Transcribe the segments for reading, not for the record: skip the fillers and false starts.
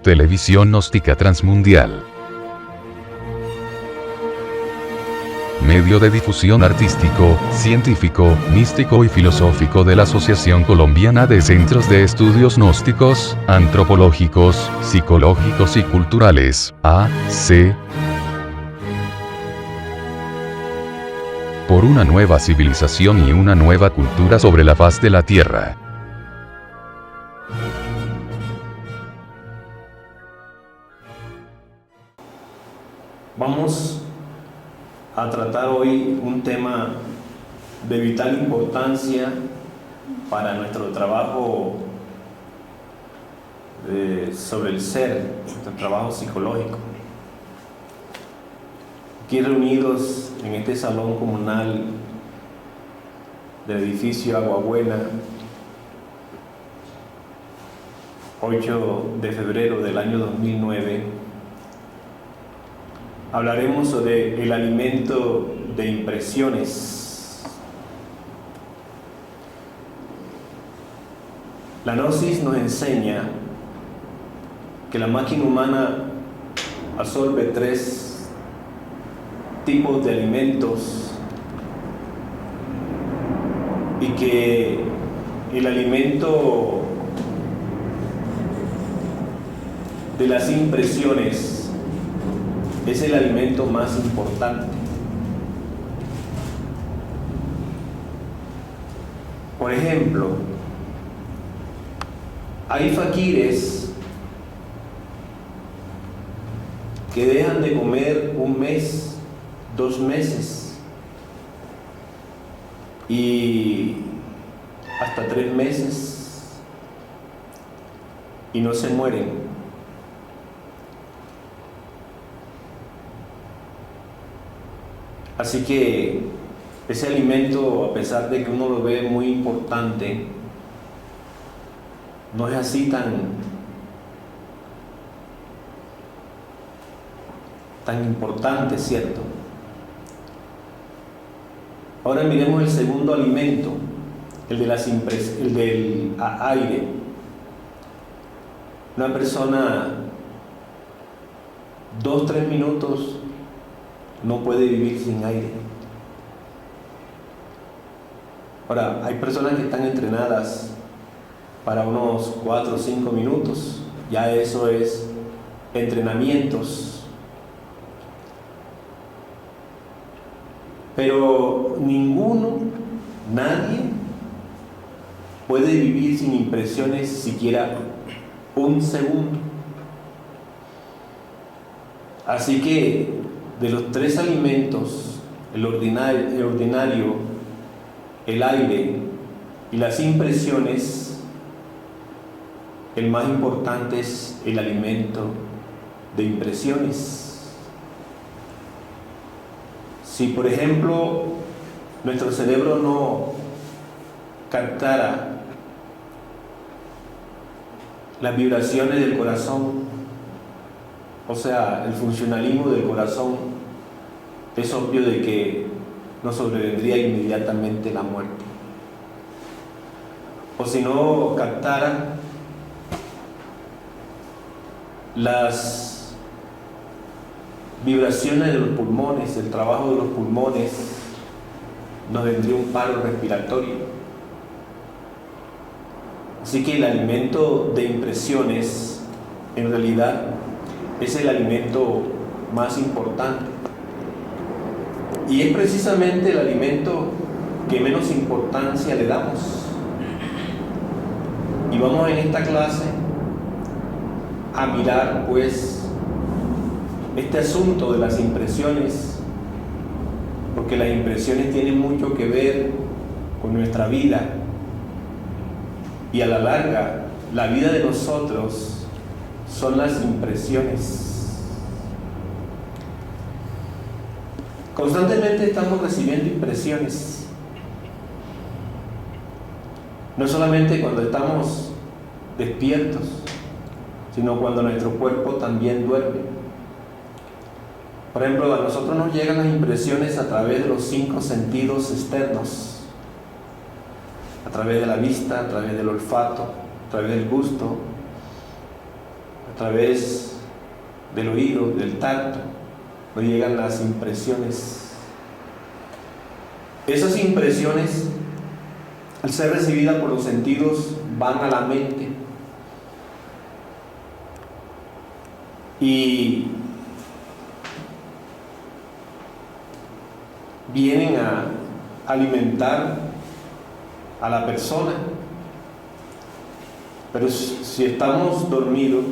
Televisión Gnóstica Transmundial. Medio de difusión artístico, científico, místico y filosófico de la Asociación Colombiana de Centros de Estudios Gnósticos, Antropológicos, Psicológicos y Culturales, AC. Por una nueva civilización y una nueva cultura sobre la faz de la Tierra. Vamos a tratar hoy un tema de vital importancia para nuestro trabajo sobre el ser, nuestro trabajo psicológico. Aquí reunidos en este salón comunal del edificio Agua Buena, 8 de febrero del año 2009, hablaremos sobre el alimento de impresiones. La Gnosis nos enseña que la máquina humana absorbe 3 tipos de alimentos y que el alimento de las impresiones es el alimento más importante. Por ejemplo, hay faquires que dejan de comer un mes, 2 meses y hasta 3 meses y no se mueren. Así que ese alimento, a pesar de que uno lo ve muy importante, no es así tan importante, ¿cierto? Ahora miremos el segundo alimento, el del aire. Una persona 2-3 minutos no puede vivir sin aire. Ahora, hay personas que están entrenadas para unos 4 o 5 minutos, ya eso es entrenamientos. Pero nadie puede vivir sin impresiones siquiera un segundo. Así que de los 3 alimentos, el ordinario, el aire y las impresiones, el más importante es el alimento de impresiones. Si, por ejemplo, nuestro cerebro no captara las vibraciones del corazón, o sea, el funcionalismo del corazón, es obvio de que nos sobrevendría inmediatamente la muerte. O si no captara las vibraciones de los pulmones, el trabajo de los pulmones, nos vendría un paro respiratorio. Así que el alimento de impresiones, en realidad, es el alimento más importante. Y es precisamente el alimento que menos importancia le damos. Y vamos en esta clase a mirar, pues, este asunto de las impresiones, porque las impresiones tienen mucho que ver con nuestra vida y a la larga la vida de nosotros son las impresiones. Constantemente estamos recibiendo impresiones, no solamente cuando estamos despiertos, sino cuando nuestro cuerpo también duerme. Por ejemplo, a nosotros nos llegan las impresiones a través de los 5 sentidos externos, a través de la vista, a través del olfato, a través del gusto, a través del oído, del tacto, nos llegan las impresiones. Esas impresiones, al ser recibidas por los sentidos, van a la mente y vienen a alimentar a la persona. Pero si estamos dormidos,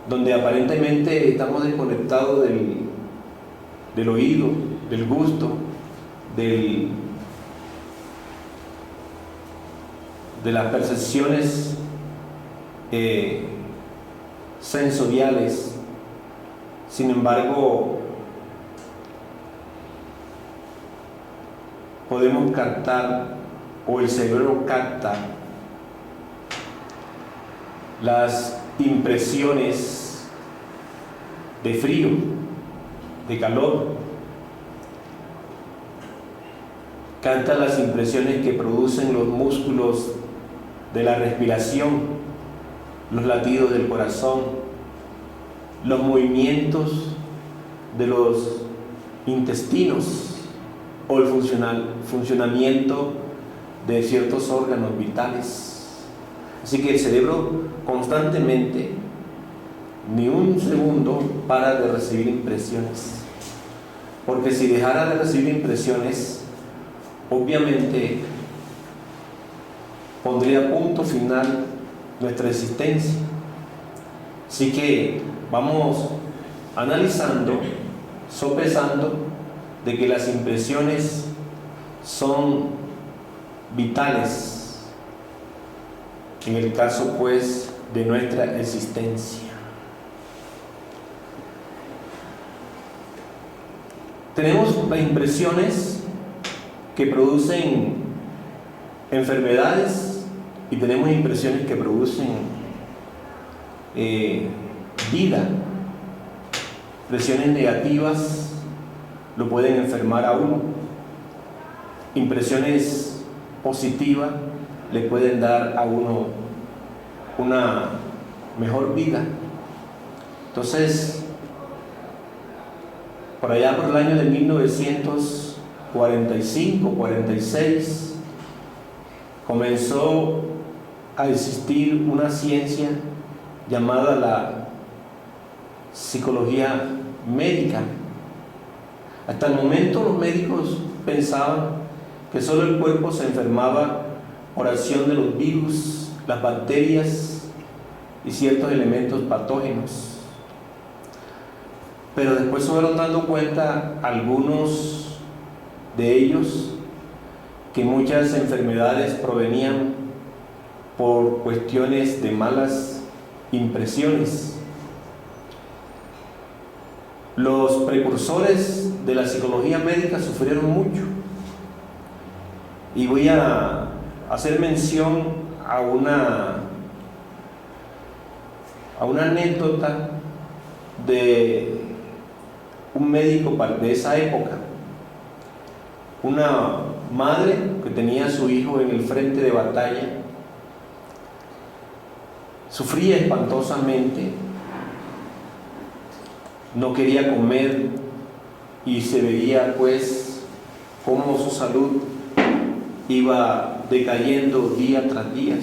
donde aparentemente estamos desconectados del oído, del gusto, de las percepciones sensoriales, sin embargo, podemos captar, o el cerebro capta, las impresiones de frío, de calor, capta las impresiones que producen los músculos de la respiración, los latidos del corazón, los movimientos de los intestinos o el funcionamiento de ciertos órganos vitales. Así que el cerebro constantemente, ni un segundo, para de recibir impresiones. Porque si dejara de recibir impresiones, obviamente pondría punto final nuestra existencia. Así que vamos analizando, sopesando, de que las impresiones son vitales en el caso pues de nuestra existencia. Tenemos las impresiones que producen enfermedades y tenemos impresiones que producen vida. Impresiones negativas lo pueden enfermar a uno. Impresiones positivas le pueden dar a uno una mejor vida. Entonces, por allá por el año de 1945-46, comenzó a existir una ciencia llamada la psicología médica. Hasta el momento los médicos pensaban que solo el cuerpo se enfermaba por acción de los virus, las bacterias y ciertos elementos patógenos. Pero después se fueron dando cuenta algunos de ellos que muchas enfermedades provenían por cuestiones de malas impresiones. Los precursores de la psicología médica sufrieron mucho. Y voy a hacer mención a una anécdota de un médico de esa época. Una madre que tenía a su hijo en el frente de batalla sufría espantosamente, no quería comer y se veía pues cómo su salud iba decayendo día tras día.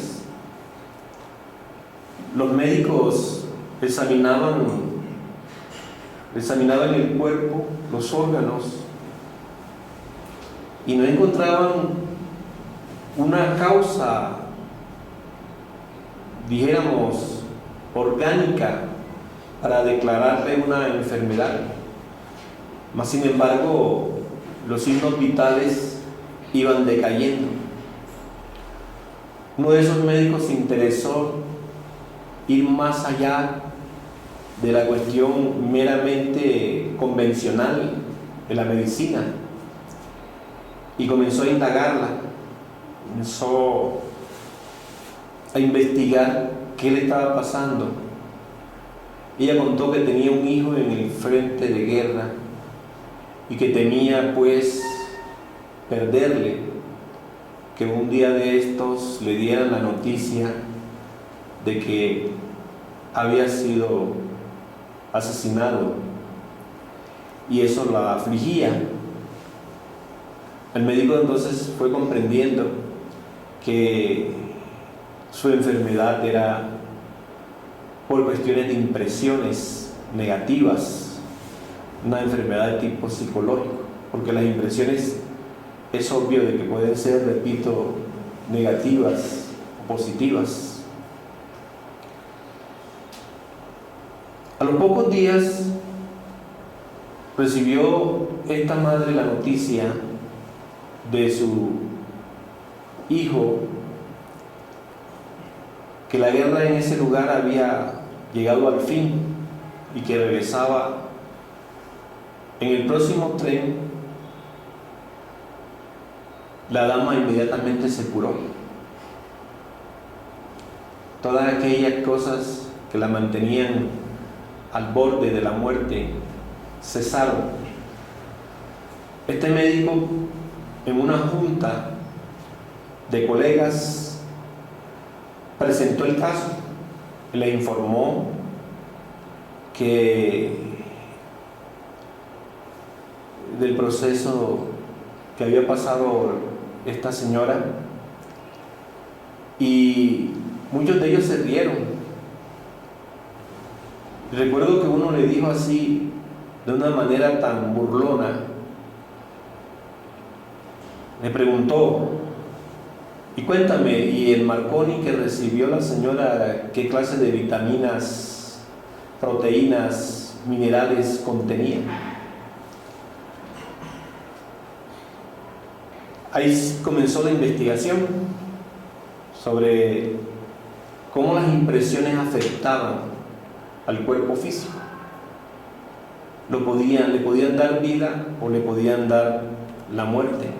Los médicos examinaban el cuerpo, los órganos, y no encontraban una causa, dijéramos, orgánica para declararle una enfermedad. Mas sin embargo, los signos vitales iban decayendo. Uno de esos médicos se interesó ir más allá de la cuestión meramente convencional de la medicina y comenzó a indagarla, comenzó a investigar qué le estaba pasando. Ella contó que tenía un hijo en el frente de guerra y que temía pues perderle, que un día de estos le dieran la noticia de que había sido asesinado y eso la afligía. El médico entonces fue comprendiendo que su enfermedad era por cuestiones de impresiones negativas, una enfermedad de tipo psicológico, porque las impresiones es obvio de que pueden ser, repito, negativas o positivas. A los pocos días recibió esta madre la noticia de su hijo que la guerra en ese lugar había llegado al fin y que regresaba en el próximo tren. La dama inmediatamente se curó. Todas aquellas cosas que la mantenían al borde de la muerte cesaron. Este médico, en una junta de colegas, presentó el caso y le informó que del proceso que había pasado esta señora, y muchos de ellos se rieron. Recuerdo que uno le dijo así, de una manera tan burlona, le preguntó: y cuéntame, ¿y el Marconi que recibió la señora, qué clase de vitaminas, proteínas, minerales contenía? Ahí comenzó la investigación sobre cómo las impresiones afectaban al cuerpo físico. Le podían dar vida o le podían dar la muerte.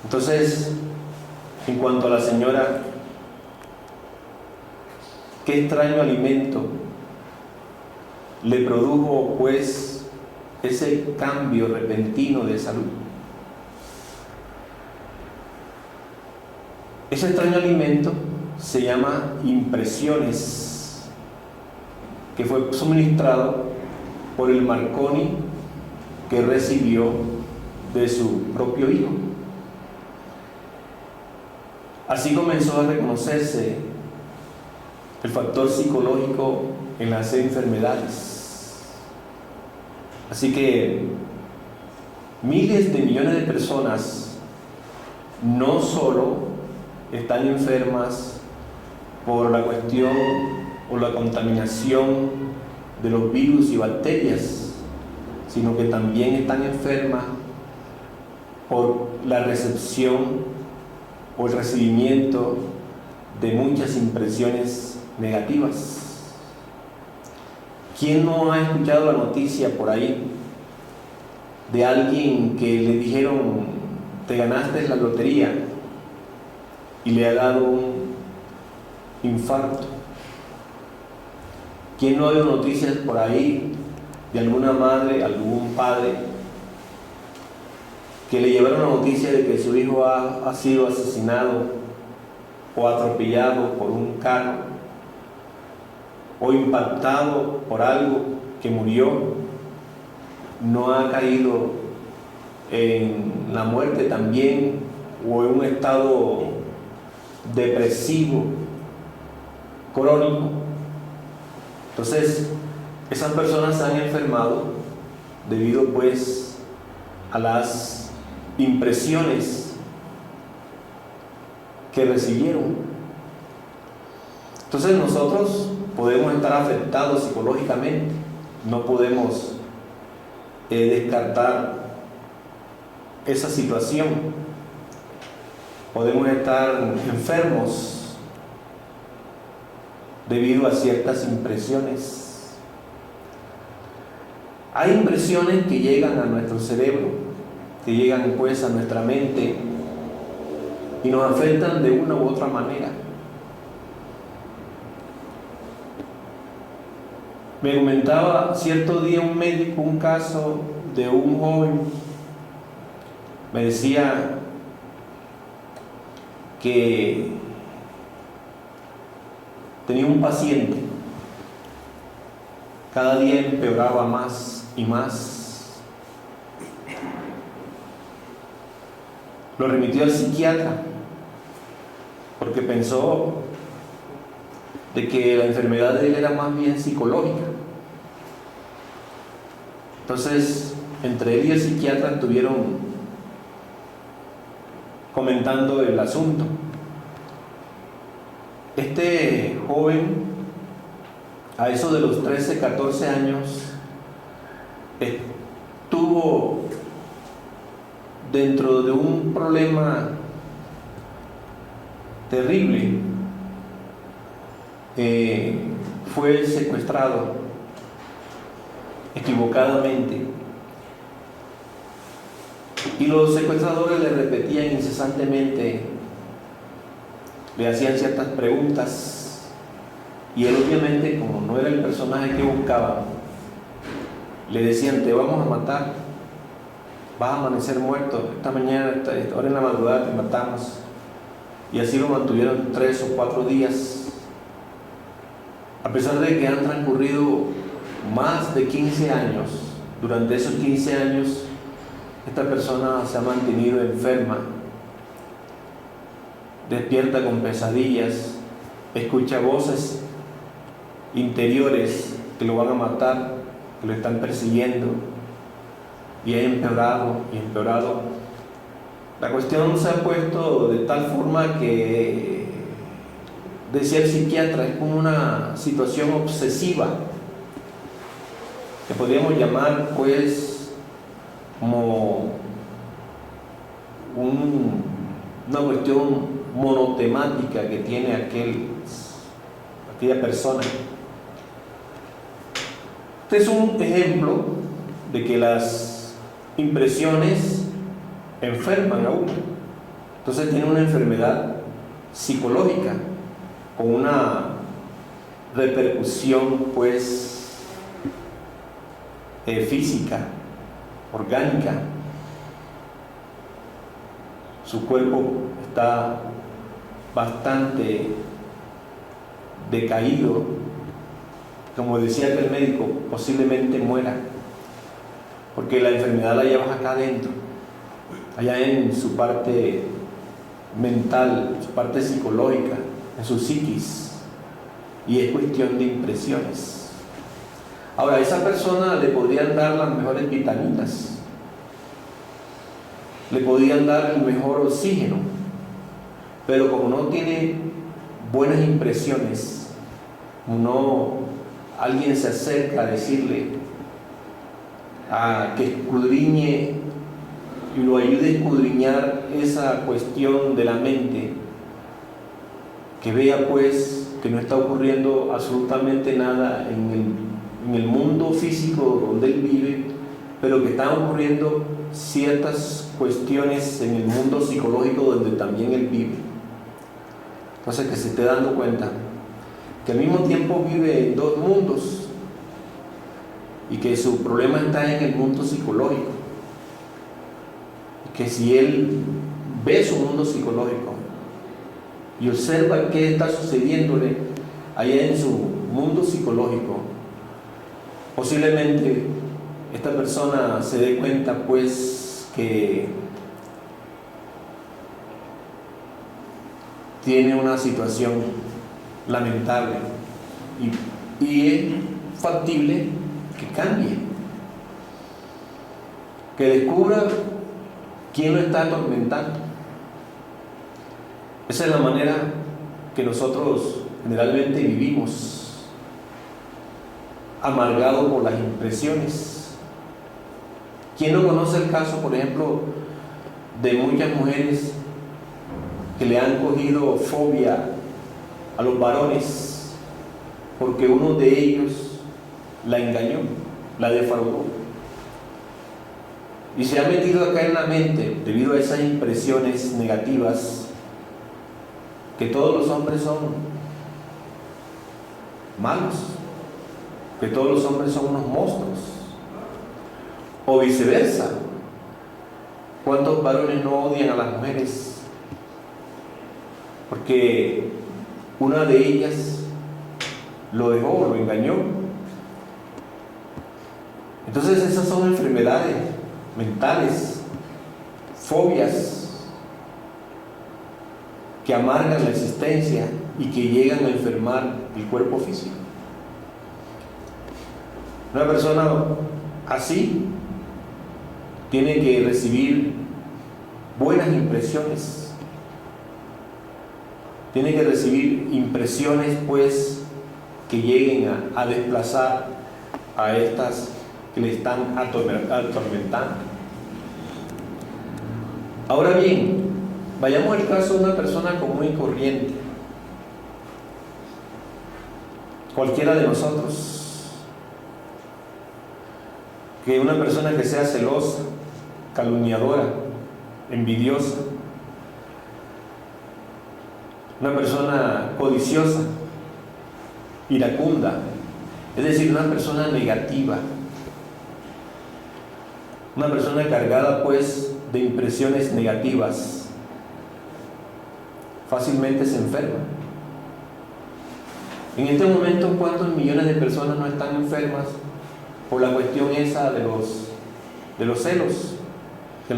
Entonces, en cuanto a la señora, qué extraño alimento le produjo pues ese cambio repentino de salud. Ese extraño alimento se llama impresiones, que fue suministrado por el Marconi que recibió de su propio hijo. Así comenzó a reconocerse el factor psicológico en las enfermedades. Así que miles de millones de personas no solo están enfermas por la cuestión o la contaminación de los virus y bacterias, sino que también están enfermas por la recepción o el recibimiento de muchas impresiones negativas. ¿Quién no ha escuchado la noticia por ahí de alguien que le dijeron: te ganaste la lotería, y le ha dado un infarto? ¿Quién no ha oído noticias por ahí de alguna madre, algún padre que le llevaron la noticia de que su hijo ha sido asesinado o atropellado por un carro o impactado por algo, que murió? No ha caído en la muerte también, o en un estado depresivo crónico. Entonces, esas personas se han enfermado debido pues a las impresiones que recibieron. Entonces nosotros podemos estar afectados psicológicamente, no podemos descartar esa situación. Podemos estar enfermos debido a ciertas impresiones. Hay impresiones que llegan a nuestro cerebro, que llegan pues a nuestra mente y nos afectan de una u otra manera. Me comentaba cierto día un médico un caso de un joven. Me decía que tenía un paciente, cada día empeoraba más y más. Lo remitió al psiquiatra porque pensó de que la enfermedad de él era más bien psicológica. Entonces, entre él y el psiquiatra estuvieron comentando el asunto. Este joven, a eso de los 13, 14 años, estuvo dentro de un problema terrible. Fue secuestrado equivocadamente y los secuestradores le repetían incesantemente, le hacían ciertas preguntas y él, obviamente, como no era el personaje que buscaba, le decían: te vamos a matar, vas a amanecer muerto, esta mañana, ahora en la madrugada te matamos. Y así lo mantuvieron 3 o 4 días, a pesar de que han transcurrido más de 15 años. Durante esos 15 años esta persona se ha mantenido enferma, despierta con pesadillas, escucha voces interiores que lo van a matar, que lo están persiguiendo, y ha empeorado y empeorado. La cuestión se ha puesto de tal forma que, decía el psiquiatra, es como una situación obsesiva, que podríamos llamar pues como una cuestión monotemática que tiene aquella persona. Este es un ejemplo de que las impresiones enferman a uno. Entonces tiene una enfermedad psicológica con una repercusión pues física, orgánica. Su cuerpo está bastante decaído. Como decía el médico, posiblemente muera, porque la enfermedad la llevas acá adentro, allá en su parte mental, su parte psicológica, en su psiquis, y es cuestión de impresiones. Ahora, a esa persona le podrían dar las mejores vitaminas, le podrían dar el mejor oxígeno, pero como no tiene buenas impresiones, alguien se acerca a decirle, a que escudriñe y lo ayude a escudriñar esa cuestión de la mente, que vea pues que no está ocurriendo absolutamente nada en el mundo físico donde él vive, pero que están ocurriendo ciertas cuestiones en el mundo psicológico donde también él vive. Entonces, que se esté dando cuenta que al mismo tiempo vive en 2 mundos y que su problema está en el mundo psicológico, y que si él ve su mundo psicológico y observa qué está sucediéndole allá en su mundo psicológico, posiblemente esta persona se dé cuenta pues que tiene una situación lamentable y es factible que cambie, que descubra quién lo está atormentando. Esa es la manera que nosotros generalmente vivimos, amargados por las impresiones. ¿Quién no conoce el caso, por ejemplo, de muchas mujeres que le han cogido fobia a los varones porque uno de ellos la engañó, la defraudó? Y se ha metido acá en la mente, debido a esas impresiones negativas, que todos los hombres son malos, que todos los hombres son unos monstruos, o viceversa. ¿Cuántos varones no odian a las mujeres? Porque una de ellas lo dejó, lo engañó. Entonces esas son enfermedades mentales, fobias que amargan la existencia y que llegan a enfermar el cuerpo físico. Una persona así tiene que recibir buenas impresiones, tiene que recibir impresiones pues que lleguen a desplazar a estas que le están atormentando. Ahora bien, vayamos al caso de una persona común y corriente, cualquiera de nosotros, que una persona que sea celosa, calumniadora, envidiosa, una persona codiciosa, iracunda, es decir, una persona negativa, una persona cargada pues de impresiones negativas, fácilmente se enferma. En este momento, ¿cuántos millones de personas no están enfermas por la cuestión esa de los celos, que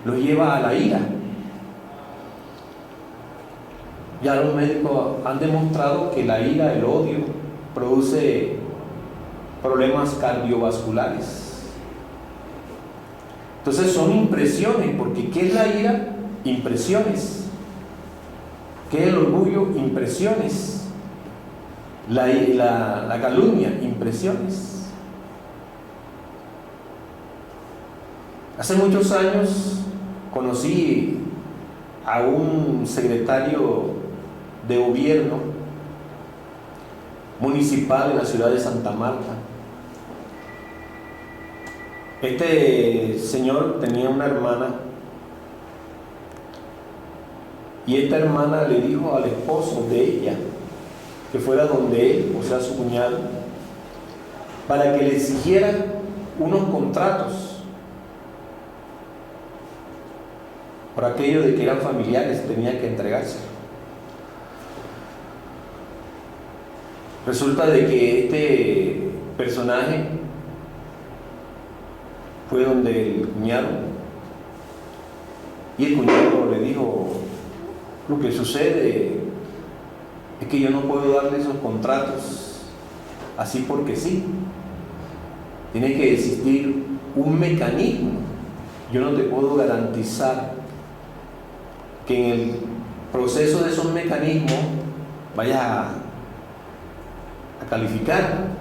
los lleva a la ira? Ya los médicos han demostrado que la ira, el odio, produce problemas cardiovasculares. Entonces son impresiones, porque ¿qué es la ira? Impresiones. ¿Qué es el orgullo? Impresiones. La calumnia, impresiones. Hace muchos años conocí a un secretario de gobierno municipal en la ciudad de Santa Marta. Este señor tenía una hermana y esta hermana le dijo al esposo de ella que fuera donde él, o sea su cuñado, para que le exigiera unos contratos por aquello de que eran familiares, tenía que entregarse. Resulta de que este personaje fue donde el cuñado y el cuñado le dijo: lo que sucede es que yo no puedo darle esos contratos así porque sí. Tiene que existir un mecanismo. Yo no te puedo garantizar que en el proceso de esos mecanismos vayas a calificar.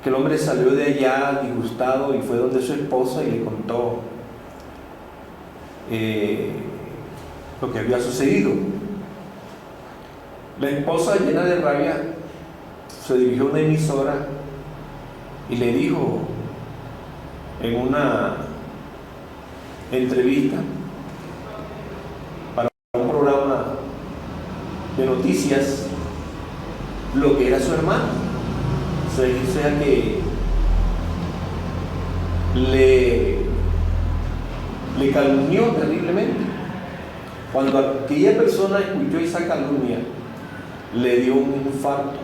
Que el hombre salió de allá disgustado y fue donde su esposa y le contó lo que había sucedido. La esposa, llena de rabia, se dirigió a una emisora y le dijo en una entrevista para un programa de noticias lo que era su hermano. O sea que le calumnió terriblemente. Cuando aquella persona escuchó esa calumnia, le dio un infarto,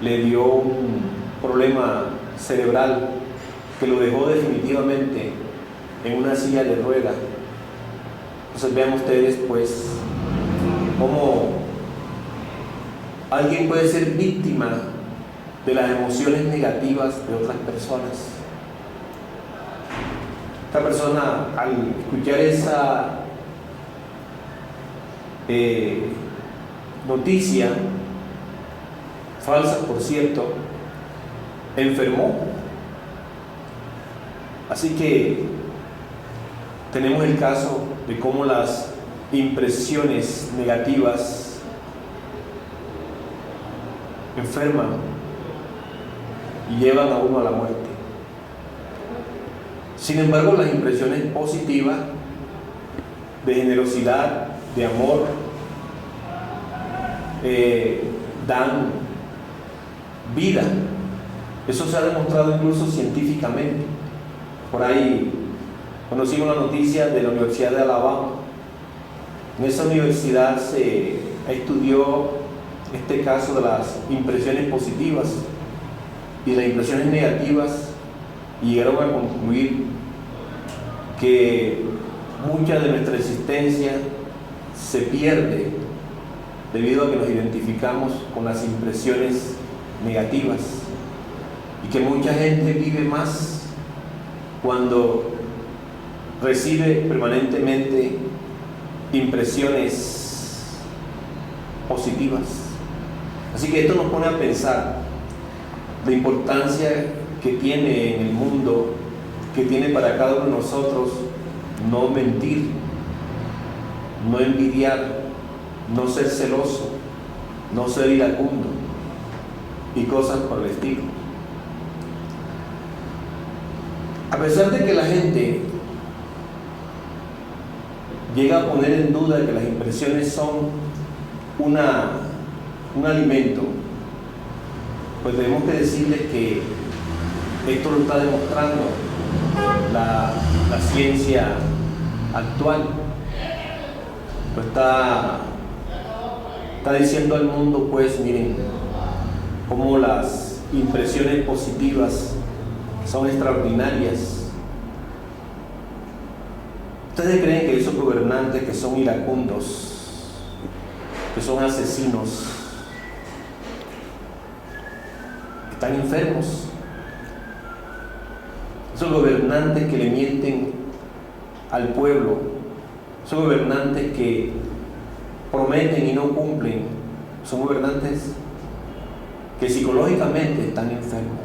le dio un problema cerebral que lo dejó definitivamente en una silla de ruedas. Entonces vean ustedes pues cómo alguien puede ser víctima de las emociones negativas de otras personas. Esta persona, al escuchar esa noticia, falsa por cierto, enfermó. Así que tenemos el caso de cómo las impresiones negativas enferman y llevan a uno a la muerte. Sin embargo, las impresiones positivas de generosidad, de amor, dan vida. Eso se ha demostrado incluso científicamente. Por ahí conocí una noticia de la Universidad de Alabama. En esa universidad se estudió este caso de las impresiones positivas y las impresiones negativas y llegaron a concluir que mucha de nuestra existencia se pierde debido a que nos identificamos con las impresiones negativas y que mucha gente vive más cuando recibe permanentemente impresiones positivas. Así que esto nos pone a pensar la importancia que tiene en el mundo, que tiene para cada uno de nosotros no mentir, no envidiar, no ser celoso, no ser iracundo y cosas por el estilo. A pesar de que la gente llega a poner en duda que las impresiones son un alimento, pues tenemos que decirles que esto lo está demostrando la ciencia actual. Pues está diciendo al mundo, pues miren, cómo las impresiones positivas son extraordinarias. ¿Ustedes creen que esos gobernantes que son iracundos, que son asesinos, están enfermos? Esos gobernantes que le mienten al pueblo, esos gobernantes que prometen y no cumplen, son gobernantes que psicológicamente están enfermos.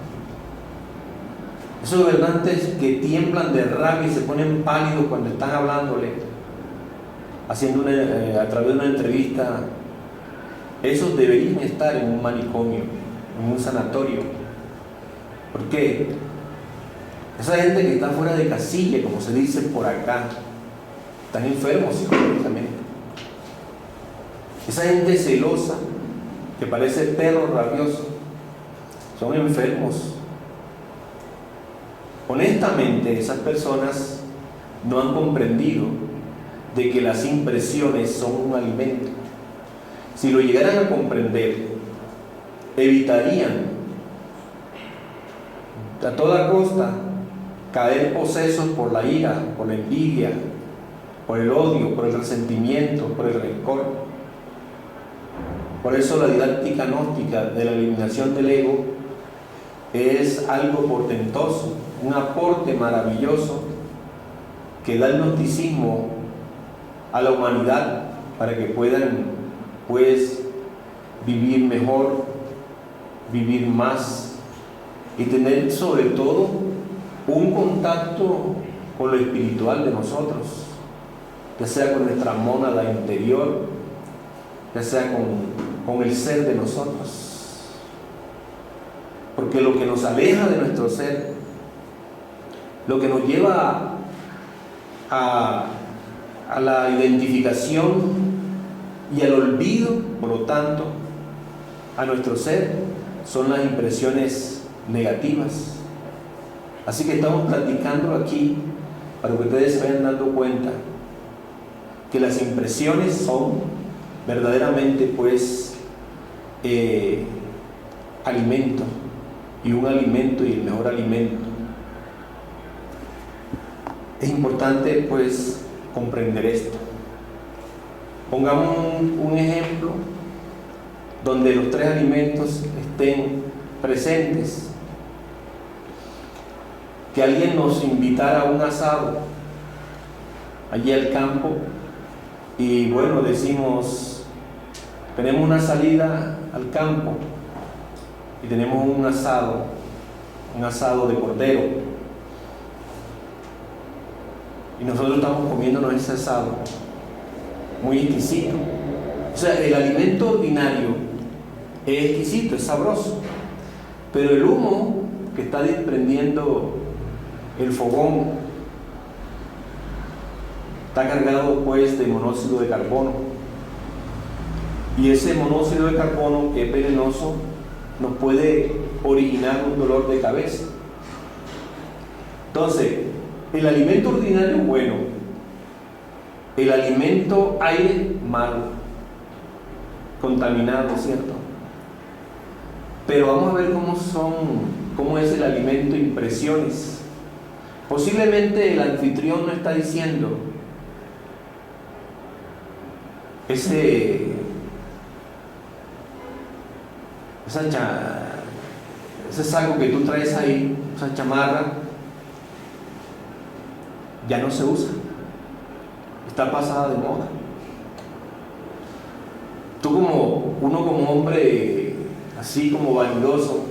Esos gobernantes que tiemblan de rabia y se ponen pálidos cuando están hablándole, a través de una entrevista, esos deberían estar en un manicomio, en un sanatorio. ¿Por qué? Esa gente que está fuera de casilla, como se dice por acá, están enfermos psicológicamente. Esa gente celosa, que parece perro rabioso, son enfermos. Honestamente, esas personas no han comprendido de que las impresiones son un alimento. Si lo llegaran a comprender, evitarían a toda costa caer posesos por la ira, por la envidia, por el odio, por el resentimiento, por el rencor. Por eso la didáctica gnóstica de la eliminación del ego es algo portentoso, un aporte maravilloso que da el gnosticismo a la humanidad para que puedan, pues, vivir mejor, vivir más y tener sobre todo un contacto con lo espiritual de nosotros, ya sea con nuestra mónada interior, ya sea con el ser de nosotros. Porque lo que nos aleja de nuestro ser, lo que nos lleva a la identificación y al olvido, por lo tanto, a nuestro ser, son las impresiones negativas. Así que estamos platicando aquí para que ustedes se vayan dando cuenta que las impresiones son verdaderamente, pues, alimento, y un alimento y el mejor alimento. Es importante, pues, comprender esto. Pongamos un ejemplo donde los tres alimentos estén presentes. Que alguien nos invitara a un asado allí al campo y bueno, decimos, tenemos una salida al campo y tenemos un asado de cordero y nosotros estamos comiéndonos ese asado muy exquisito. O sea, el alimento ordinario es exquisito, es sabroso, pero el humo que está desprendiendo el fogón está cargado, pues, de monóxido de carbono, y ese monóxido de carbono, que es venenoso, nos puede originar un dolor de cabeza. Entonces, el alimento ordinario bueno, el alimento aire malo. contaminado, ¿cierto? Pero vamos a ver cómo es el alimento impresiones. Posiblemente el anfitrión no está diciendo ese saco que tú traes ahí, esa chamarra, ya no se usa, está pasada de moda. Uno como hombre, así como vanidoso,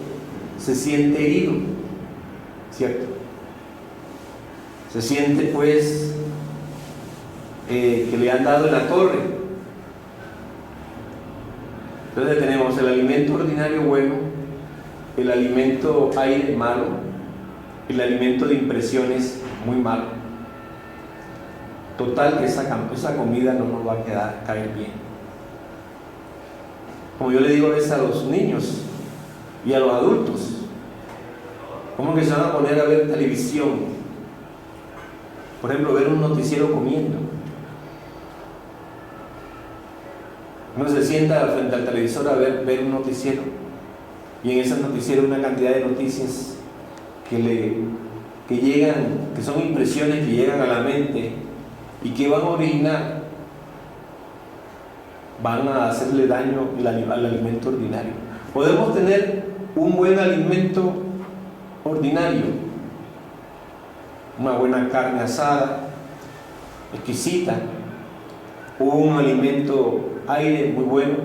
se siente herido, ¿cierto? Se siente pues que le han dado en la torre. Entonces tenemos el alimento ordinario bueno, el alimento aire malo, el alimento de impresiones muy malo. Total que esa comida no nos va a caer bien. Como yo le digo a veces a los niños y a los adultos, ¿cómo que se van a poner a ver televisión? Por ejemplo, ver un noticiero comiendo. Uno se sienta frente al televisor a ver un noticiero, y en ese noticiero una cantidad de noticias que llegan, que son impresiones que llegan a la mente y que van a originar, van a hacerle daño al alimento ordinario. Podemos tener un buen alimento ordinario, una buena carne asada, exquisita, un alimento aire muy bueno,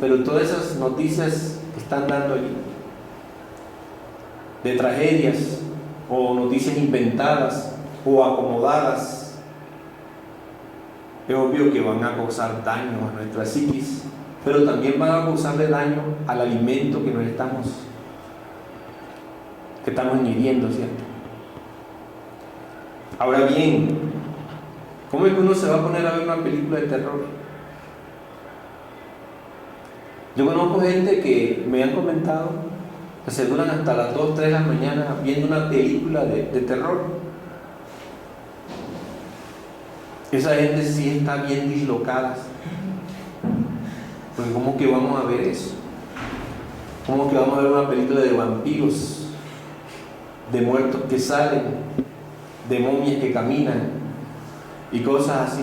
pero todas esas noticias que están dando allí, de tragedias o noticias inventadas o acomodadas, es obvio que van a causar daño a nuestra psiquis, pero también van a causarle daño al alimento que estamos ingiriendo, ¿cierto? Ahora bien, ¿cómo es que uno se va a poner a ver una película de terror? Yo conozco gente que me han comentado que se duran hasta las 2, 3 de la mañana viendo una película de terror. Esa gente sí está bien dislocada. Porque ¿cómo que vamos a ver eso? ¿Cómo que vamos a ver una película de vampiros, de muertos que salen, de momias que caminan y cosas así?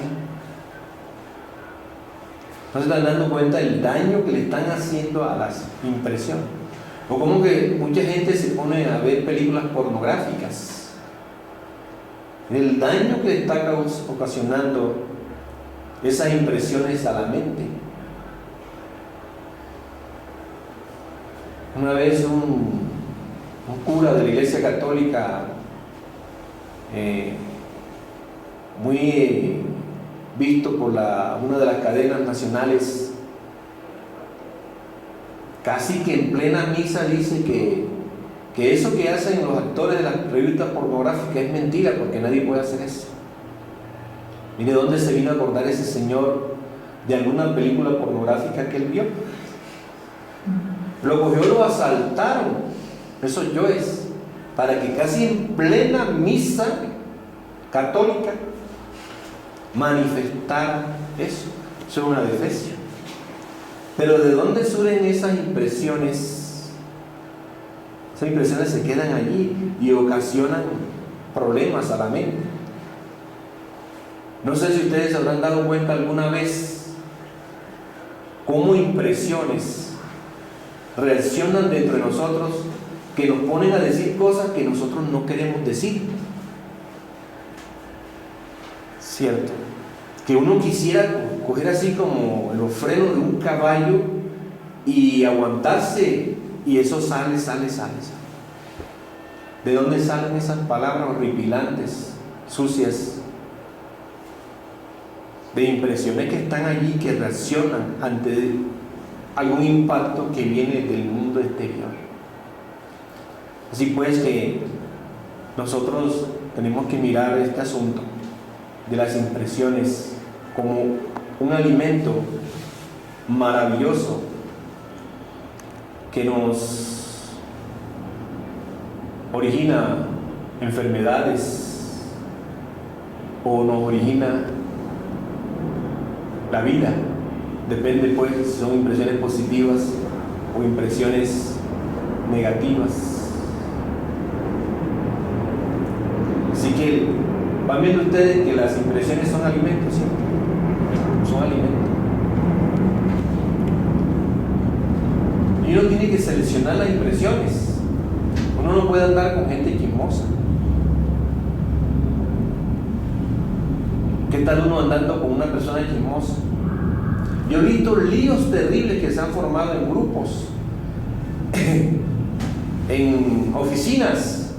No se están dando cuenta del daño que le están haciendo a las impresiones. O como que mucha gente se pone a ver películas pornográficas. El daño que le está ocasionando esas impresiones a la mente. Una vez un cura de la Iglesia Católica, muy visto por una de las cadenas nacionales, casi que en plena misa dice que eso que hacen los actores de las revistas pornográficas es mentira, porque nadie puede hacer eso. Mire dónde se vino a acordar ese señor de alguna película pornográfica que él vio. Lo cogió, lo asaltaron esos yoes, para que casi en plena misa católica manifestara eso. Eso es una defecio. Pero ¿de dónde surgen esas impresiones? Esas impresiones se quedan allí y ocasionan problemas a la mente. No sé si ustedes se habrán dado cuenta alguna vez cómo impresiones reaccionan dentro de nosotros, que nos ponen a decir cosas que nosotros no queremos decir. ¿Cierto? Que uno quisiera coger así como los frenos de un caballo y aguantarse, y eso sale. ¿De dónde salen esas palabras horripilantes, sucias? De impresiones que están allí, que reaccionan ante algún impacto que viene del mundo exterior. Así pues que nosotros tenemos que mirar este asunto de las impresiones como un alimento maravilloso que nos origina enfermedades o nos origina la vida. Depende pues si son impresiones positivas o impresiones negativas. Así que van viendo ustedes que las impresiones son alimentos, ¿sí? Son alimentos. Y uno tiene que seleccionar las impresiones. Uno no puede andar con gente chismosa. ¿Qué tal uno andando con una persona chismosa? Yo he visto líos terribles que se han formado en grupos, en oficinas,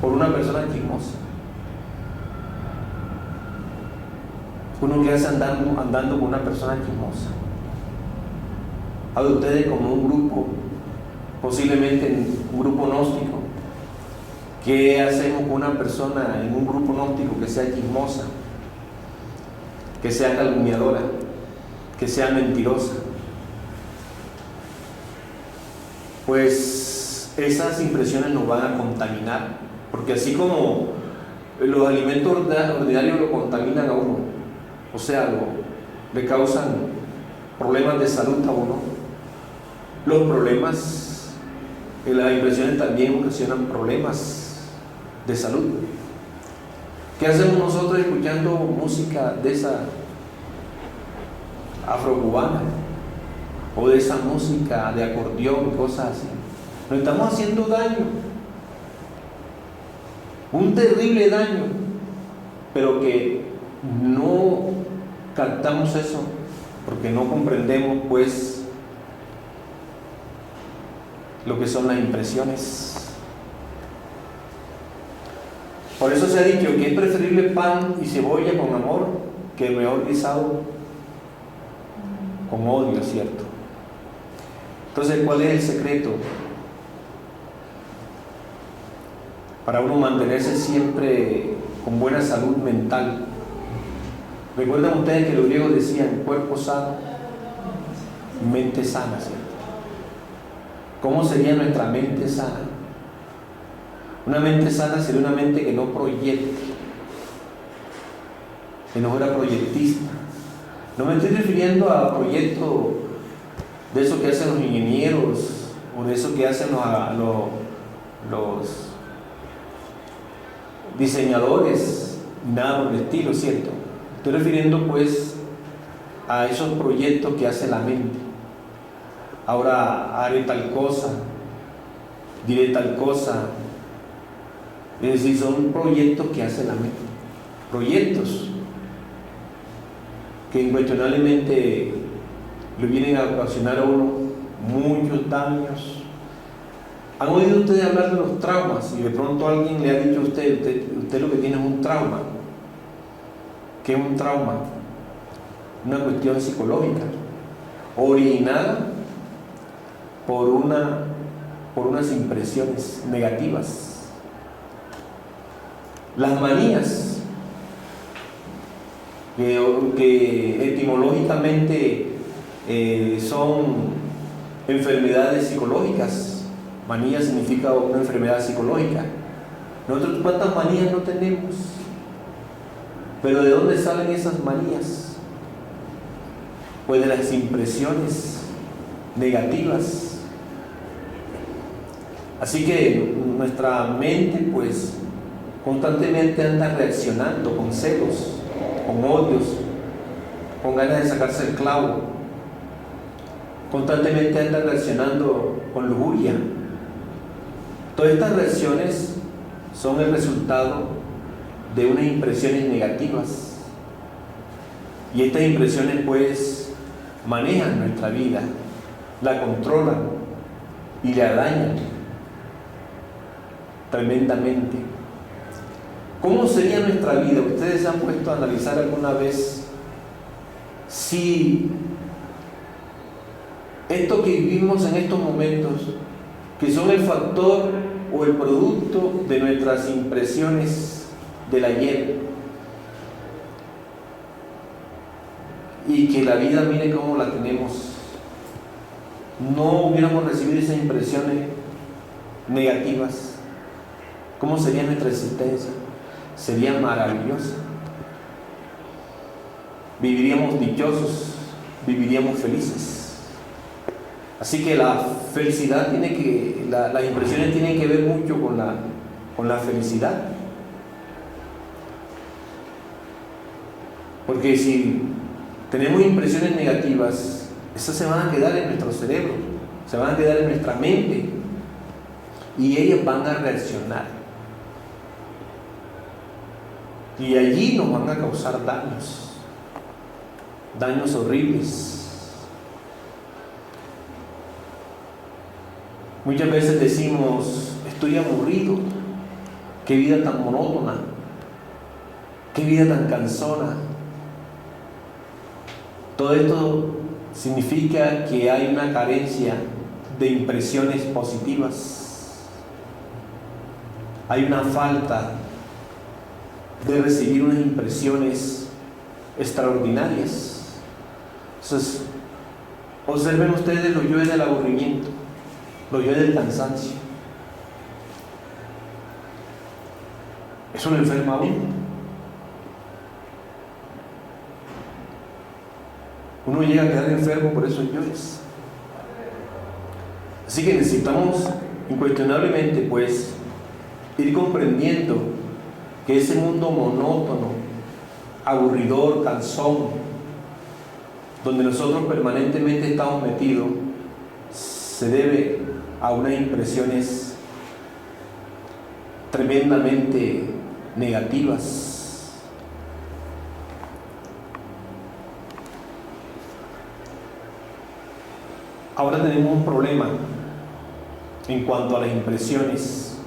por una persona chismosa. Uno que hace andando con una persona chismosa. A ustedes como un grupo, posiblemente un grupo gnóstico. ¿Qué hacemos con una persona en un grupo gnóstico que sea chismosa, que sea calumniadora, que sea mentirosa? Pues esas impresiones nos van a contaminar, porque así como los alimentos ordinarios lo contaminan a uno, o sea, le causan problemas de salud a uno, los problemas, las impresiones también ocasionan problemas de salud. ¿Qué hacemos nosotros escuchando música de esa afrocubana o de esa música de acordeón y cosas así? Nos estamos haciendo daño, un terrible daño, pero que no captamos eso porque no comprendemos pues lo que son las impresiones. Por eso se ha dicho que es preferible pan y cebolla con amor que el mejor guisado con odio, ¿cierto? Entonces, ¿cuál es el secreto para uno mantenerse siempre con buena salud mental? Recuerdan ustedes que los griegos decían cuerpo sano, mente sana, ¿cierto? ¿Cómo sería nuestra mente sana? Una mente sana sería una mente que no proyecte, que no fuera proyectista. No me estoy refiriendo a proyectos de eso que hacen los ingenieros o de eso que hacen los diseñadores, nada por el estilo, ¿cierto? Estoy refiriendo pues a esos proyectos que hace la mente. Ahora haré tal cosa, diré tal cosa. Es decir, son proyectos que hace la mente. Proyectos que incuestionablemente le vienen a ocasionar a uno muchos daños. ¿Han oído ustedes hablar de los traumas? Y de pronto alguien le ha dicho a usted lo que tiene es un trauma. ¿Qué es un trauma? Una cuestión psicológica, originada por unas impresiones negativas. Las manías, que etimológicamente son enfermedades psicológicas. Manía significa una enfermedad psicológica. Nosotros, ¿cuántas manías no tenemos? Pero ¿de dónde salen esas manías? Pues de las impresiones negativas. Así que nuestra mente pues constantemente anda reaccionando con celos, con odios, con ganas de sacarse el clavo. Constantemente anda reaccionando con lujuria. Todas estas reacciones son el resultado de unas impresiones negativas. Y estas impresiones pues manejan nuestra vida, la controlan y la dañan tremendamente. ¿Cómo sería nuestra vida? ¿Ustedes se han puesto a analizar alguna vez si esto que vivimos en estos momentos, que son el factor o el producto de nuestras impresiones del ayer, y que la vida, mire cómo la tenemos, no hubiéramos recibido esas impresiones negativas, ¿cómo sería nuestra existencia? Sería maravillosa. Viviríamos dichosos, viviríamos felices. Así que la felicidad las impresiones tienen que ver mucho con la felicidad. Porque si tenemos impresiones negativas, esas se van a quedar en nuestro cerebro, se van a quedar en nuestra mente y ellas van a reaccionar. Y allí nos van a causar daños horribles. Muchas veces decimos, estoy aburrido, qué vida tan monótona, qué vida tan cansona. Todo esto significa que hay una carencia de impresiones positivas. Hay una falta de recibir unas impresiones extraordinarias. Entonces, observen ustedes los yoes del aburrimiento, los yoes del cansancio. Eso lo enferma a uno. Uno llega a quedar enfermo por esos yoes. Así que necesitamos incuestionablemente pues ir comprendiendo que ese mundo monótono, aburridor, cansón, donde nosotros permanentemente estamos metidos, se debe a unas impresiones tremendamente negativas. Ahora tenemos un problema en cuanto a las impresiones,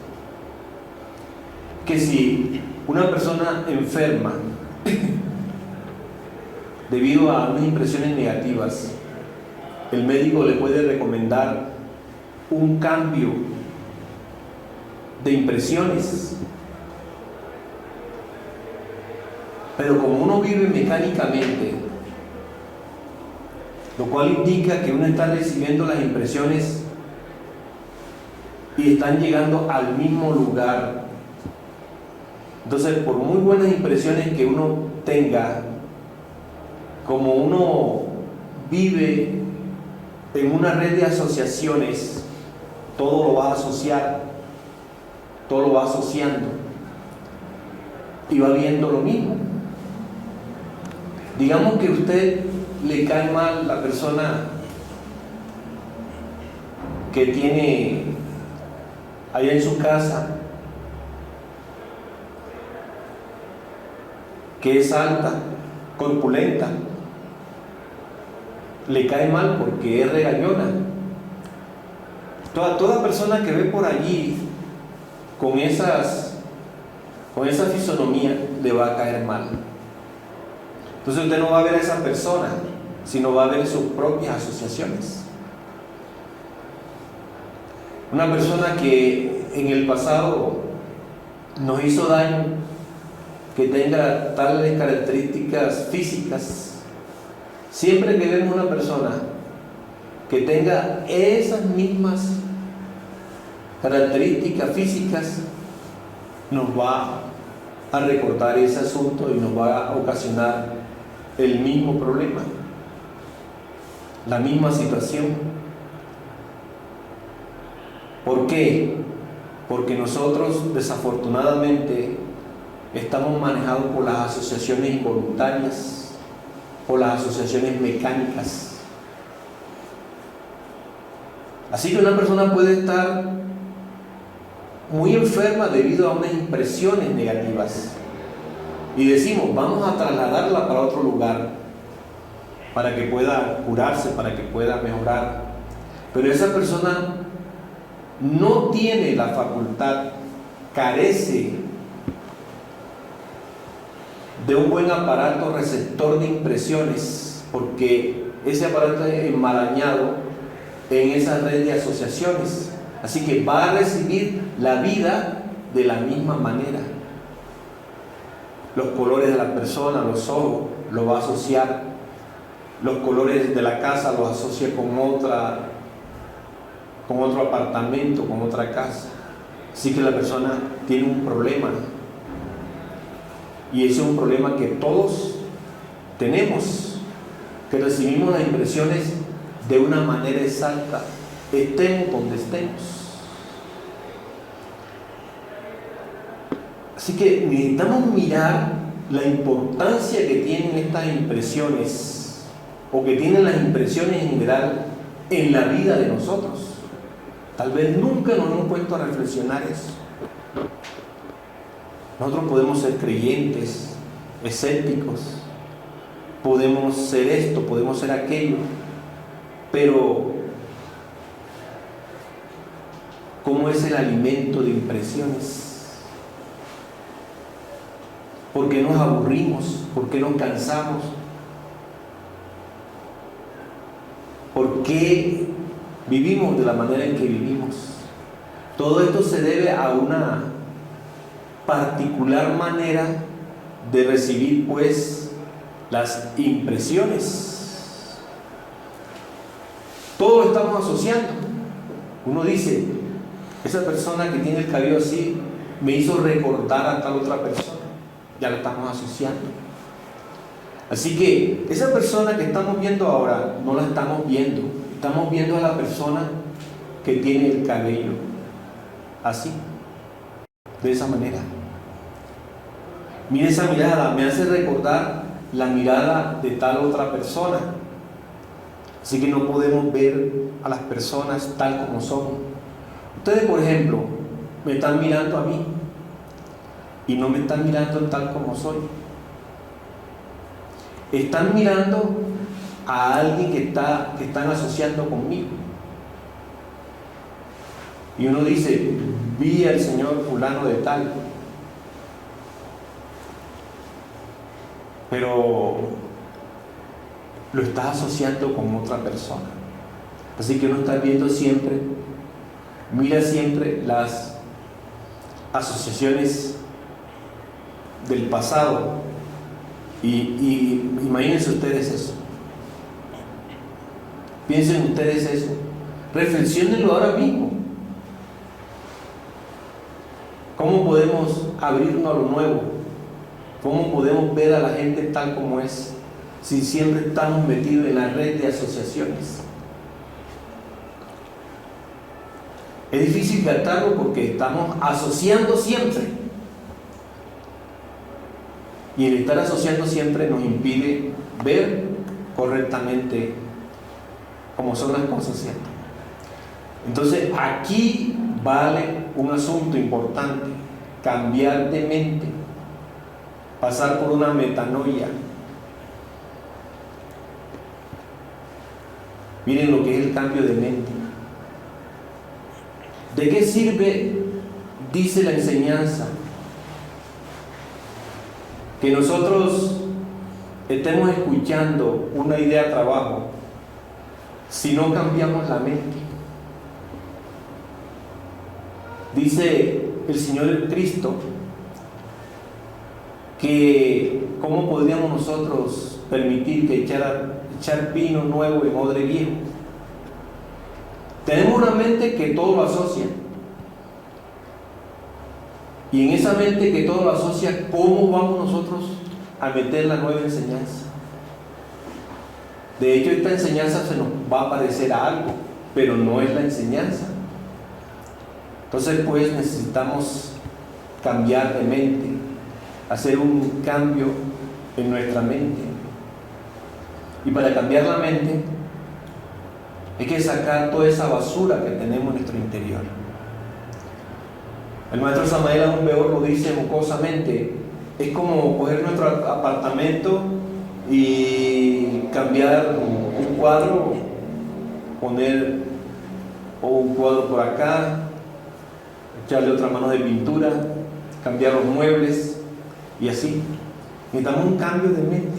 que si una persona enferma debido a unas impresiones negativas, el médico le puede recomendar un cambio de impresiones. Pero como uno vive mecánicamente, lo cual indica que uno está recibiendo las impresiones y están llegando al mismo lugar. Entonces, por muy buenas impresiones que uno tenga, como uno vive en una red de asociaciones, todo lo va a asociar, todo lo va asociando y va viendo lo mismo. Digamos que a usted le cae mal la persona que tiene allá en su casa, que es alta, corpulenta, le cae mal porque es regañona. Toda persona que ve por allí con esa fisonomía le va a caer mal. Entonces usted no va a ver a esa persona, sino va a ver sus propias asociaciones. Una persona que en el pasado nos hizo daño, que tenga tales características físicas, siempre que vemos una persona que tenga esas mismas características físicas, nos va a recordar ese asunto y nos va a ocasionar el mismo problema, la misma situación. ¿Por qué? Porque nosotros desafortunadamente estamos manejados por las asociaciones involuntarias, por las asociaciones mecánicas. Así que una persona puede estar muy enferma debido a unas impresiones negativas y decimos, vamos a trasladarla para otro lugar para que pueda curarse, para que pueda mejorar. Pero esa persona no tiene la facultad, carece de un buen aparato receptor de impresiones, porque ese aparato es enmarañado en esa red de asociaciones. Así que va a recibir la vida de la misma manera. Los colores de la persona, los ojos, lo va a asociar. Los colores de la casa los asocia con otro apartamento, con otra casa. Así que la persona tiene un problema. Y ese es un problema que todos tenemos. que recibimos las impresiones de una manera exacta, estemos donde estemos. Así que necesitamos mirar la importancia que tienen estas impresiones, o que tienen las impresiones en general en la vida de nosotros. Tal vez nunca nos hemos puesto a reflexionar eso. Nosotros podemos ser creyentes, escépticos, podemos ser esto, podemos ser aquello, pero ¿cómo es el alimento de impresiones? ¿Por qué nos aburrimos? ¿Por qué nos cansamos? ¿Por qué vivimos de la manera en que vivimos? Todo esto se debe a una particular manera de recibir, pues, las impresiones. Todo lo estamos asociando. Uno dice, esa persona que tiene el cabello así me hizo recordar a tal otra persona. Ya lo estamos asociando. Así que esa persona que estamos viendo ahora no la estamos viendo. Estamos viendo a la persona que tiene el cabello así, de esa manera. Mire esa mirada, me hace recordar la mirada de tal otra persona. Así que no podemos ver a las personas tal como son. Ustedes, por ejemplo, me están mirando a mí y no me están mirando tal como soy. Están mirando a alguien que están asociando conmigo. Y uno dice, vi al señor fulano de tal, pero lo estás asociando con otra persona. Así que uno está viendo siempre, mira siempre las asociaciones del pasado, y imagínense ustedes eso, piensen ustedes eso, reflexionenlo ahora mismo. ¿Cómo podemos abrirnos a lo nuevo? ¿Cómo podemos ver a la gente tal como es, si siempre estamos metidos en la red de asociaciones? Es difícil captarlo porque estamos asociando siempre. Y el estar asociando siempre nos impide ver correctamente cómo son las cosas, ¿cierto? Entonces aquí vale un asunto importante: cambiar de mente, pasar por una metanoia. Miren lo que es el cambio de mente. ¿De qué sirve, dice la enseñanza, que nosotros estemos escuchando una idea de trabajo si no cambiamos la mente? Dice el Señor Cristo que cómo podríamos nosotros permitir que echar vino nuevo en odre viejo. Tenemos una mente que todo lo asocia, y en esa mente que todo lo asocia, ¿cómo vamos nosotros a meter la nueva enseñanza? De hecho, esta enseñanza se nos va a parecer a algo, pero no es la enseñanza. Entonces, pues, necesitamos cambiar de mente, hacer un cambio en nuestra mente. Y para cambiar la mente, hay que sacar toda esa basura que tenemos en nuestro interior. El maestro Samael aún peor lo dice jocosamente: es como coger nuestro apartamento y cambiar un cuadro, poner un cuadro por acá, echarle otra mano de pintura, cambiar los muebles y así. Necesitamos un cambio de mente,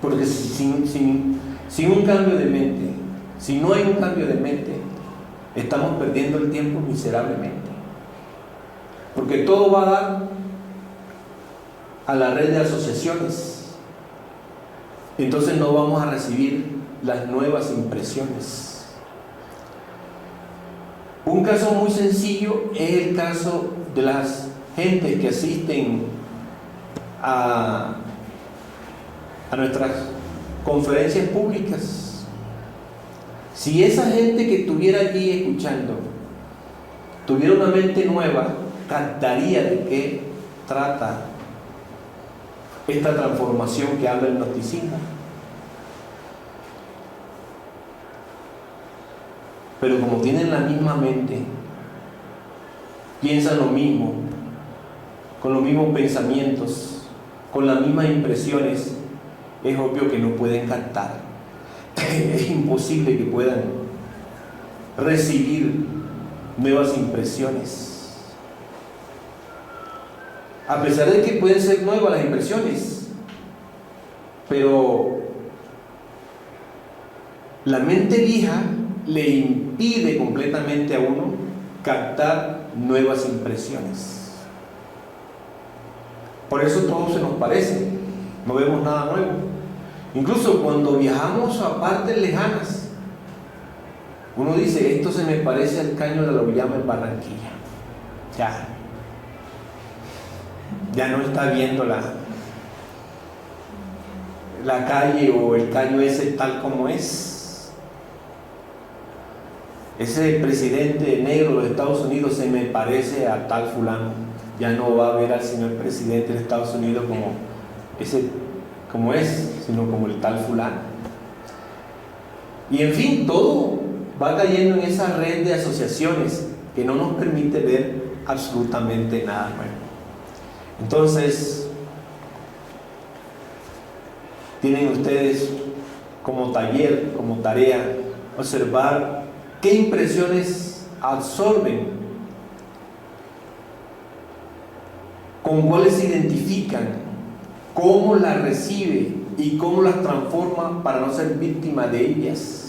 porque sin un cambio de mente, si no hay un cambio de mente, estamos perdiendo el tiempo miserablemente, porque todo va a dar a la red de asociaciones. Entonces no vamos a recibir las nuevas impresiones. Un caso muy sencillo es el caso de las gentes que asisten a nuestras conferencias públicas. Si esa gente que estuviera allí escuchando tuviera una mente nueva, captaría de qué trata esta transformación que habla el gnosticismo. Pero como tienen la misma mente, piensan lo mismo, con los mismos pensamientos, con las mismas impresiones, es obvio que no pueden captar. Es imposible que puedan recibir nuevas impresiones. A pesar de que pueden ser nuevas las impresiones, pero la mente vieja le impide completamente a uno captar nuevas impresiones. Por eso todo se nos parece, no vemos nada nuevo. Incluso cuando viajamos a partes lejanas, uno dice, esto se me parece al caño de la Uyama en Barranquilla. Ya no está viendo la calle o el caño ese tal como es. Ese presidente negro de los Estados Unidos se me parece a tal fulano. Ya no va a ver al señor presidente de Estados Unidos como es, sino como el tal fulano. Y en fin, todo va cayendo en esa red de asociaciones que no nos permite ver absolutamente nada nuevo. Entonces, tienen ustedes como taller, como tarea, observar qué impresiones absorben, con cuáles se identifican, cómo las recibe y cómo las transforma para no ser víctima de ellas.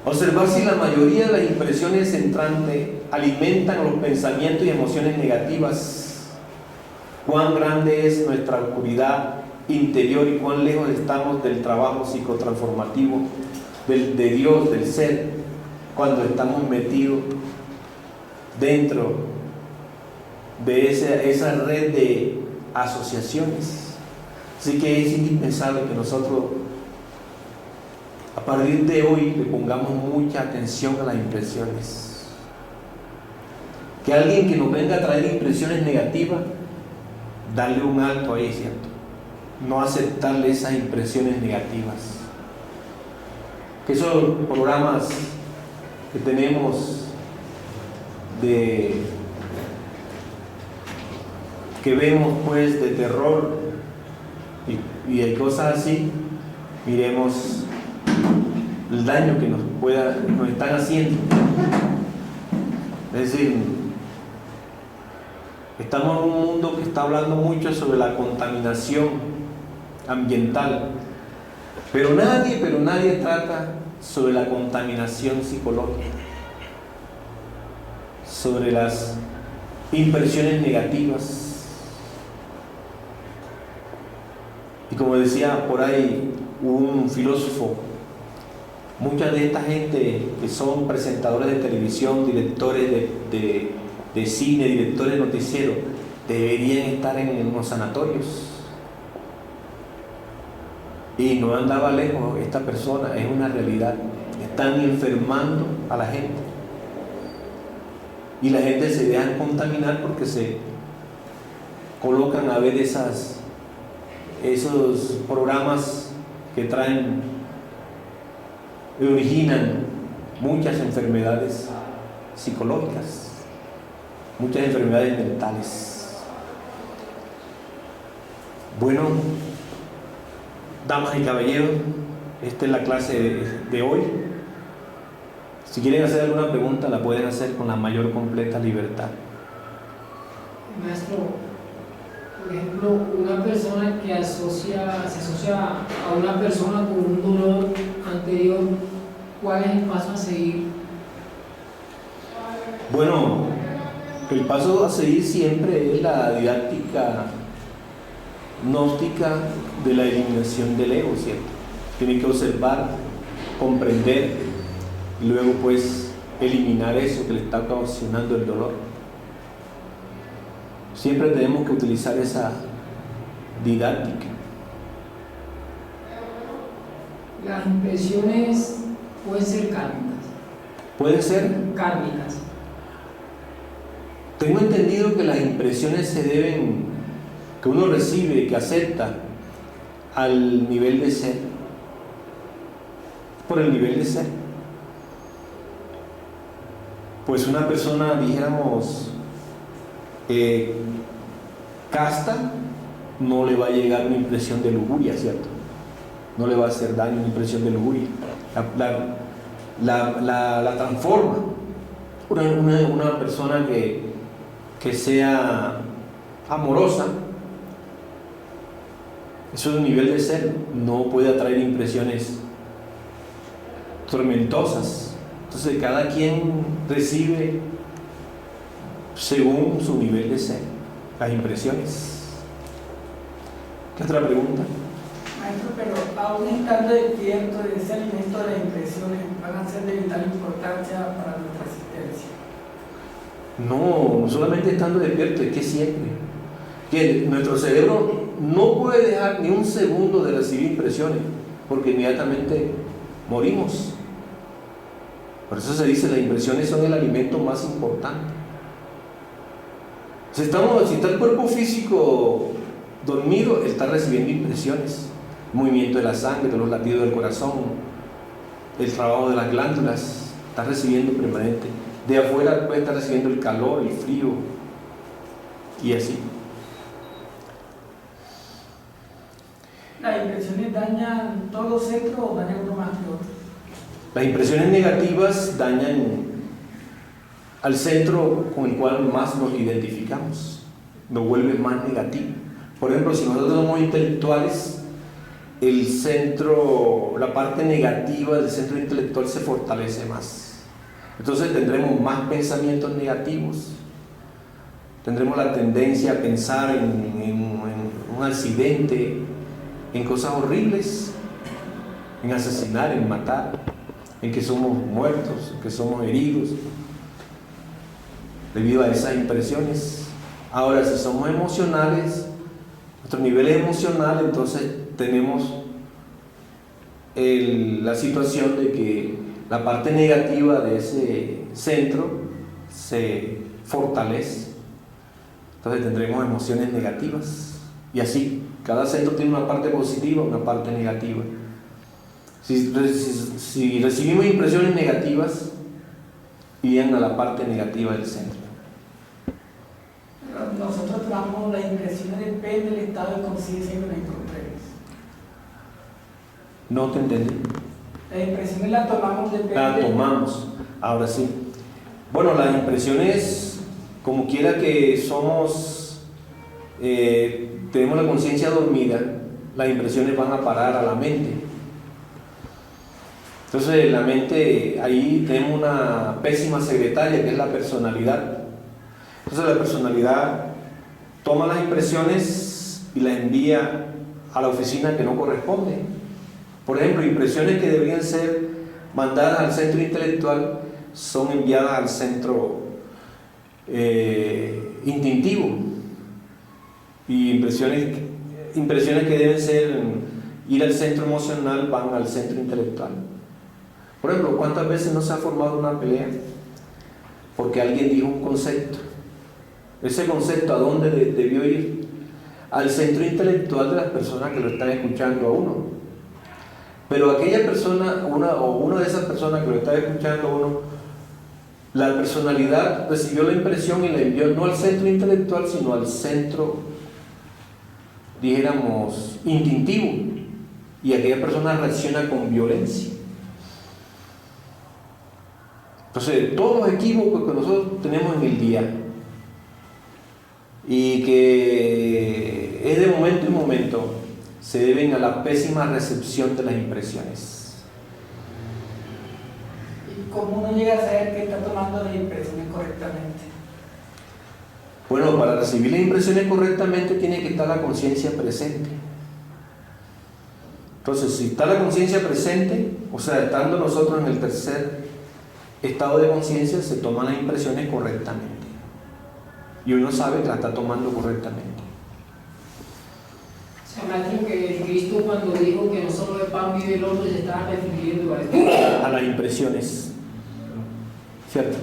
Observar si la mayoría de las impresiones entrantes alimentan los pensamientos y emociones negativas, cuán grande es nuestra oscuridad interior y cuán lejos estamos del trabajo psicotransformativo de Dios, del ser, cuando estamos metidos dentro de esa red de asociaciones. Así que es indispensable que nosotros a partir de hoy le pongamos mucha atención a las impresiones. Que alguien que nos venga a traer impresiones negativas, darle un alto ahí, ¿cierto? No aceptarle esas impresiones negativas. Que esos programas que tenemos que vemos pues de terror y hay cosas así, miremos el daño que nos están haciendo. Es decir, estamos en un mundo que está hablando mucho sobre la contaminación ambiental, pero nadie trata sobre la contaminación psicológica, sobre las impresiones negativas. Y como decía por ahí un filósofo, mucha de esta gente que son presentadores de televisión, directores de cine, directores de noticiero, deberían estar en unos sanatorios. Y no andaba lejos esta persona, es una realidad. Están enfermando a la gente. Y la gente se deja contaminar porque se colocan a ver esos programas que originan muchas enfermedades psicológicas, muchas enfermedades mentales. Bueno, damas y caballeros, esta es la clase de hoy. Si quieren hacer alguna pregunta, la pueden hacer con la mayor completa libertad. Maestro, por ejemplo, una persona que se asocia a una persona con un dolor anterior, ¿cuál es el paso a seguir? Bueno, el paso a seguir siempre es la didáctica gnóstica de la eliminación del ego, ¿cierto? Tiene que observar, comprender y luego pues eliminar eso que le está ocasionando el dolor. Siempre tenemos que utilizar didáctica. Las impresiones pueden ser kármicas. Pueden ser. Kármicas. Tengo entendido que las impresiones se deben, que uno recibe, que acepta al nivel de ser, por el nivel de ser. Pues una persona, dijéramos, casta, no le va a llegar una impresión de lujuria, ¿cierto? No le va a hacer daño una impresión de lujuria. La transforma. Una persona que sea amorosa, eso es un nivel de ser, no puede atraer impresiones tormentosas. Entonces cada quien recibe según su nivel de ser las impresiones. ¿Qué otra pregunta? Maestro, pero aún estando despierto, ese alimento de las impresiones van a ser de vital importancia para nuestra existencia. No solamente estando despierto, es que siempre. Que nuestro cerebro no puede dejar ni un segundo de recibir impresiones, porque inmediatamente morimos. Por eso se dice, las impresiones son el alimento más importante. Si está el cuerpo físico dormido, está recibiendo impresiones. Movimiento de la sangre, de los latidos del corazón, el trabajo de las glándulas, está recibiendo permanente. De afuera puede estar recibiendo el calor, el frío, y así. ¿Las impresiones dañan todos los centros o dañan uno más que otro? Las impresiones negativas dañan al centro con el cual más nos identificamos, nos vuelve más negativo. Por ejemplo, si nosotros somos intelectuales, el centro, la parte negativa del centro intelectual se fortalece más. Entonces tendremos más pensamientos negativos, tendremos la tendencia a pensar en un accidente, en cosas horribles, en asesinar, en matar, en que somos muertos, en que somos heridos, debido a esas impresiones. Ahora, si somos emocionales, nuestro nivel emocional, entonces tenemos la situación de que la parte negativa de ese centro se fortalece. Entonces tendremos emociones negativas. Y así, cada centro tiene una parte positiva, una parte negativa. Si recibimos impresiones negativas, irían a la parte negativa del centro. Pero nosotros tomamos las impresiones, depende del estado de conciencia que nos encontremos. No te entendí. Las impresiones las tomamos depende. La tomamos, ahora sí. Bueno, las impresiones, como quiera que somos, tenemos la conciencia dormida, las impresiones van a parar a la mente. Entonces, la mente, ahí tenemos una pésima secretaria que es la personalidad. Entonces, la personalidad toma las impresiones y las envía a la oficina que no corresponde. Por ejemplo, impresiones que deberían ser mandadas al centro intelectual son enviadas al centro instintivo, y impresiones que deben ir al centro emocional van al centro intelectual. Por ejemplo, ¿cuántas veces no se ha formado una pelea? Porque alguien dijo un concepto. Ese concepto, ¿a dónde debió ir? Al centro intelectual de las personas que lo están escuchando a uno. Pero aquella persona, una de esas personas que lo está escuchando a uno, la personalidad recibió la impresión y la envió no al centro intelectual, sino al centro, dijéramos, instintivo. Y aquella persona reacciona con violencia. Entonces, todos los equívocos que nosotros tenemos en el día, y que es de momento en momento, se deben a la pésima recepción de las impresiones. ¿Y cómo uno llega a saber que está tomando las impresiones correctamente? Bueno, para recibir las impresiones correctamente tiene que estar la conciencia presente. Entonces, si está la conciencia presente, o sea, estando nosotros en el tercer estado de conciencia, se toman las impresiones correctamente. Y uno sabe que la está tomando correctamente. sea, maestro, que Cristo cuando dijo que no solo de pan vive el hombre se estaba refiriendo a esto. A las impresiones, ¿cierto?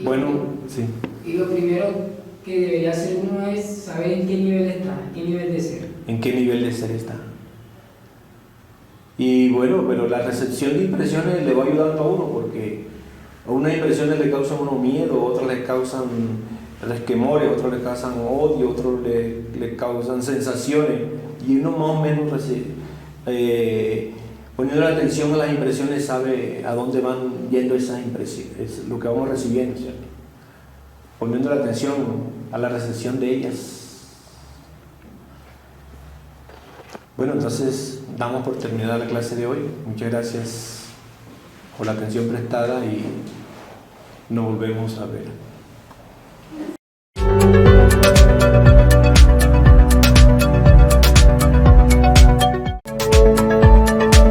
Bueno, sí. Y lo primero que debería hacer uno es saber en qué nivel está, en qué nivel de ser. ¿En qué nivel de ser está? Y bueno, pero la recepción de impresiones le va ayudando a uno, porque a unas impresiones le causan a uno miedo, otras le causan resquemores, otros le causan odio, otros le causan sensaciones, y uno más o menos poniendo la atención a las impresiones sabe a dónde van yendo esas impresiones, es lo que vamos recibiendo, ¿cierto? Poniendo la atención a la recepción de ellas. Bueno, entonces damos por terminada la clase de hoy. Muchas gracias por la atención prestada y nos volvemos a ver.